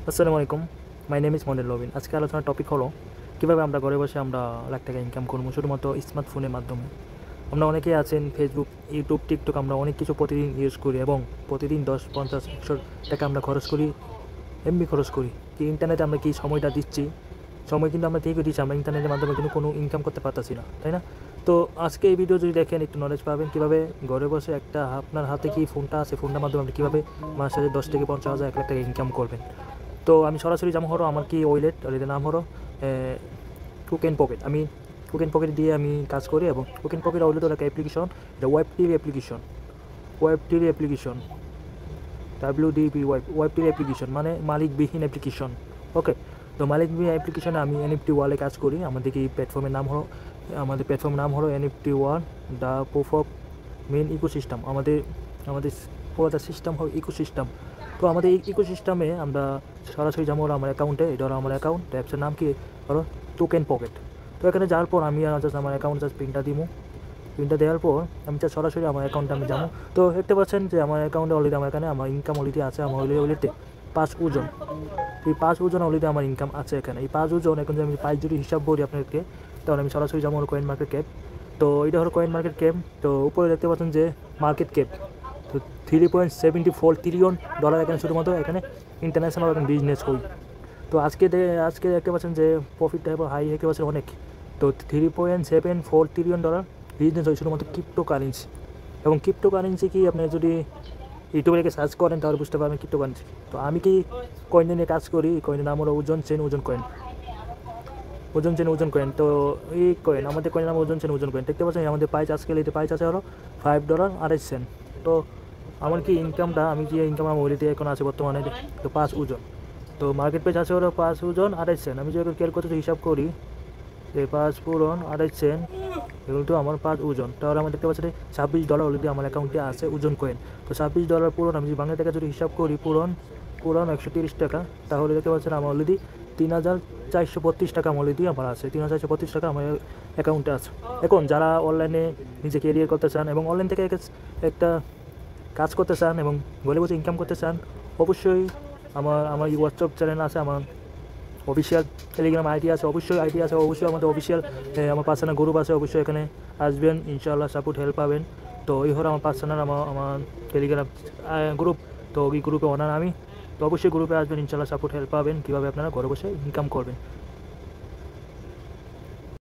আসসালামু আলাইকুম। My name is মনির লবিন। আজকে আলোচনার টপিক হলো কীভাবে আমরা ঘরে বসে আমরা লাখ টাকা ইনকাম করবো শুধুমাত্র স্মার্টফোনের মাধ্যমে। আমরা অনেকেই আছেন ফেসবুক, ইউটিউব, টিকটক আমরা অনেক কিছু প্রতিদিন ইউজ করি এবং প্রতিদিন 10, 50, 100 টাকা আমরা খরচ করি, এমবি খরচ করি। কি ইন্টারনেটে আমরা কি সময়টা দিচ্ছি, সময় কিন্তু আমরা ঠিকই দিচ্ছি, আমরা ইন্টারনেটের মাধ্যমে কিন্তু কোনো ইনকাম করতে পারতেছি না, তাই না? তো আজকে এই ভিডিও যদি দেখেন একটু নলেজ পাবেন কীভাবে ঘরে বসে একটা আপনার হাতে কি ফোনটা আছে, ফোনটার মাধ্যমে আপনি কীভাবে মাসে 10 থেকে 50,000, 1 লাখ টাকা ইনকাম করবেন। তো আমি সরাসরি যেমন হলো আমার কি ওয়ালেটের নাম হলো কুকেন পকেট। আমি কুকেন পকেট দিয়ে আমি কাজ করি এবং কুকেন পকেট ওয়ালেট হলো একটা অ্যাপ্লিকেশন, এটা web TV application, WDP web TV application মানে মালিকবিহীন অ্যাপ্লিকেশন। ওকে, তো মালিকবিহীন অ্যাপ্লিকেশনে আমি এনএফটি ওয়ালে কাজ করি। আমাদের কি প্ল্যাটফর্মের নাম হলো NFT wall, the proof of men ecosystem. আমাদের পুরো সিস্টেম হলো ইকোসিস্টেম। তো আমাদের এই ইকোসিস্টেমে আমরা সরাসরি যেমন হলো আমার অ্যাকাউন্টে, এটা হলো আমার অ্যাকাউন্ট, অ্যাপসের নাম কি হলো টোকেন পকেট। তো এখানে যাওয়ার পর আমি জাস্ট আমার অ্যাকাউন্ট প্রিন্টটা দিব। প্রিন্টটা দেওয়ার পর আমি সরাসরি আমার অ্যাকাউন্টে আমি যাবো। তো দেখতে পাচ্ছেন যে আমার অ্যাকাউন্টে অলরেডি আমার এখানে আমার ইনকাম অলরেডি আছে। আমার অলরেডি 5 ওজন, এই 5 ওজন অলরেডি আমার ইনকাম আছে এখানে। এই 5 ওজন এখন যদি আমি প্রাইস যদি হিসাব করি আপনাদেরকে, তাহলে আমি সরাসরি যাবো কয়েন মার্কেট ক্যাপ। তো এটা হলো কয়েন মার্কেট ক্যাপ। তো উপরে দেখতে পাচ্ছেন যে মার্কেট ক্যাপ, তো $3.74 ট্রিলিয়ন এখানে শুধুমাত্র এখানে ইন্টারন্যাশনাল এখন বিজনেস করি। তো আজকে দেখতে পাচ্ছেন যে প্রফিটটা এবার হাই দেখতে পাচ্ছেন অনেক। তো $3.74 ট্রিলিয়ন বিজনেস হয় শুধুমাত্র ক্রিপ্টো কারেন্সি। এবং ক্রিপ্টো কারেন্সি কি আপনি যদি ইউটিউবে রেখে সার্চ করেন তাহলে বুঝতে পারবেন ক্রিপ্টো কারেন্সি। তো আমি কি কয়েন নিয়ে কাজ করি, কয়েনের নাম হলো ওজন কয়েন। তো এই কয়েন আমাদের কয়েনের নাম ওজন কয়েন। দেখতে পাচ্ছেন আমাদের প্রাইস আজকে প্রাইস আছে হলো $5.28। তো আমার কি ইনকামটা, আমি যে ইনকাম আমার ওয়ালেটে এখন আছে বর্তমানে, তো 5 ওজন। তো মার্কেট প্রাইস আছে হলো 5 ওজন 28 আমি যদি ক্যালকুলেটর হিসাব করি যে 5 পূরণ 28 এগুলো তো আমার 5 ওজন, তাহলে আমরা দেখতে পাচ্ছি $26 অলরেডি আমার অ্যাকাউন্টে আছে ওজন কয়েন। তো $26 পূরণ আমি যদি বাংলা টাকা যদি হিসাব করি, পূরণ 130 টাকা, তাহলে দেখতে পাচ্ছেন আমার অলরেডি 3,432 টাকা অলরেডি আমার আছে। 3,432 টাকা আমার অ্যাকাউন্টে আছে। এখন যারা অনলাইনে নিজে ক্যারিয়ার করতে চান এবং অনলাইন থেকে একটা কাজ করতে চান এবং ঘরে বসে ইনকাম করতে চান, অবশ্যই আমার হোয়াটসঅ্যাপ চ্যানেল আছে, আমার অফিসিয়াল টেলিগ্রাম আইডি আছে, অবশ্যই আমাদের অফিসিয়াল আমার পার্সোনাল গ্রুপ আছে, অবশ্যই এখানে আসবেন, ইনশাআল্লাহ সাপোর্ট হেল্প পাবেন। তো এই হলো আমার পার্সোনাল আমার টেলিগ্রাম গ্রুপ। তো ওই গ্রুপে ওনার আমি, তো অবশ্যই গ্রুপে আসবেন, ইনশাআল্লাহ সাপোর্ট হেল্প পাবেন কীভাবে আপনারা ঘরে বসে ইনকাম করবেন।